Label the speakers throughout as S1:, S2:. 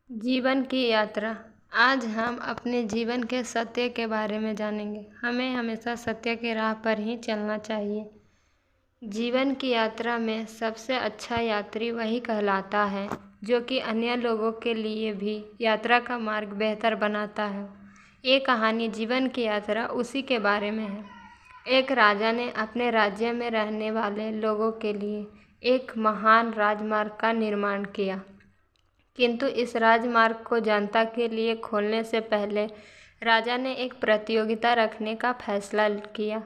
S1: जीवन की यात्रा। आज हम अपने जीवन के सत्य के बारे में जानेंगे। हमें हमेशा सत्य के राह पर ही चलना चाहिए। जीवन की यात्रा में सबसे अच्छा यात्री वही कहलाता है जो कि अन्य लोगों के लिए भी यात्रा का मार्ग बेहतर बनाता है। ये कहानी जीवन की यात्रा उसी के बारे में है। एक राजा ने अपने राज्य में रहने वाले लोगों के लिए एक महान राजमार्ग का निर्माण किया, किंतु इस राजमार्ग को जनता के लिए खोलने से पहले राजा ने एक प्रतियोगिता रखने का फैसला किया।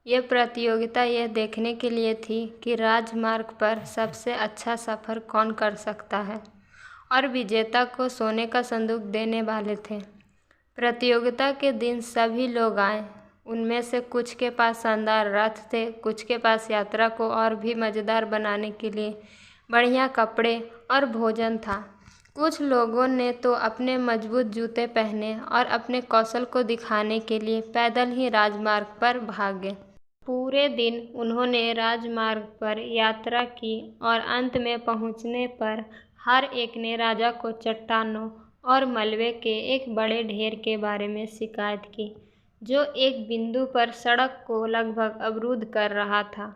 S1: ये प्रतियोगिता यह देखने के लिए थी कि राजमार्ग पर सबसे अच्छा सफ़र कौन कर सकता है, और विजेता को सोने का संदूक देने वाले थे। प्रतियोगिता के दिन सभी लोग आए। उनमें से कुछ के पास शानदार रथ थे, कुछ के पास यात्रा को और भी मज़ेदार बनाने के लिए बढ़िया कपड़े और भोजन था। कुछ लोगों ने तो अपने मजबूत जूते पहने और अपने कौशल को दिखाने के लिए पैदल ही राजमार्ग पर भागे। पूरे दिन उन्होंने राजमार्ग पर यात्रा की और अंत में पहुंचने पर हर एक ने राजा को चट्टानों और मलबे के एक बड़े ढेर के बारे में शिकायत की, जो एक बिंदु पर सड़क को लगभग अवरुद्ध कर रहा था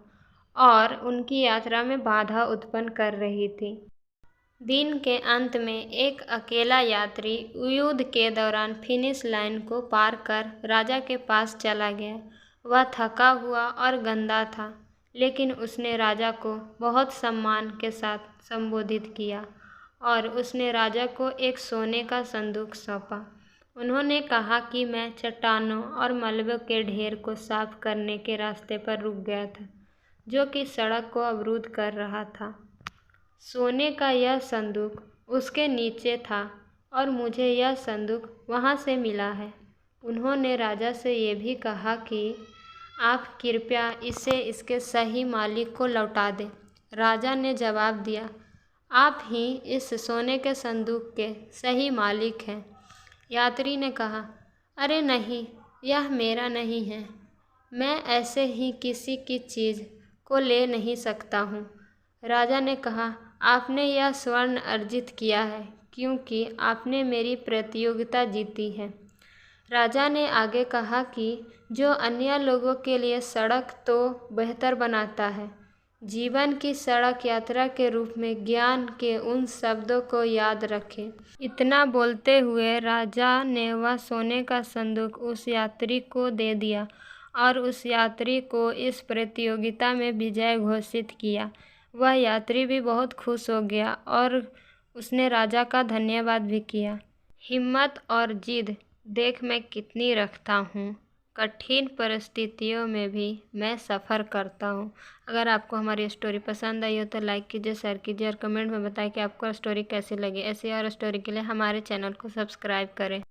S1: और उनकी यात्रा में बाधा उत्पन्न कर रही थी। दिन के अंत में एक अकेला यात्री युद्ध के दौरान फिनिश लाइन को पार कर राजा के पास चला गया। वह थका हुआ और गंदा था, लेकिन उसने राजा को बहुत सम्मान के साथ संबोधित किया और उसने राजा को एक सोने का संदूक सौंपा। उन्होंने कहा कि मैं चट्टानों और मलबे के ढेर को साफ करने के रास्ते पर रुक गया था, जो कि सड़क को अवरुद्ध कर रहा था। सोने का यह संदूक उसके नीचे था और मुझे यह संदूक वहाँ से मिला है। उन्होंने राजा से ये भी कहा कि आप कृपया इसे इसके सही मालिक को लौटा दें। राजा ने जवाब दिया, आप ही इस सोने के संदूक के सही मालिक हैं। यात्री ने कहा, अरे नहीं, यह मेरा नहीं है। मैं ऐसे ही किसी की चीज़ को ले नहीं सकता हूँ। राजा ने कहा, आपने यह स्वर्ण अर्जित किया है क्योंकि आपने मेरी प्रतियोगिता जीती है। राजा ने आगे कहा कि जो अन्य लोगों के लिए सड़क तो बेहतर बनाता है, जीवन की सड़क यात्रा के रूप में ज्ञान के उन शब्दों को याद रखें। इतना बोलते हुए राजा ने वह सोने का संदूक उस यात्री को दे दिया और उस यात्री को इस प्रतियोगिता में विजय घोषित किया। वह यात्री भी बहुत खुश हो गया और उसने राजा का धन्यवाद भी किया। हिम्मत और जिद देख मैं कितनी रखता हूँ, कठिन परिस्थितियों में भी मैं सफ़र करता हूँ। अगर आपको हमारी स्टोरी पसंद आई हो तो लाइक कीजिए, शेयर कीजिए और कमेंट में बताएं कि आपको स्टोरी कैसी लगी। ऐसी और स्टोरी के लिए हमारे चैनल को सब्सक्राइब करें।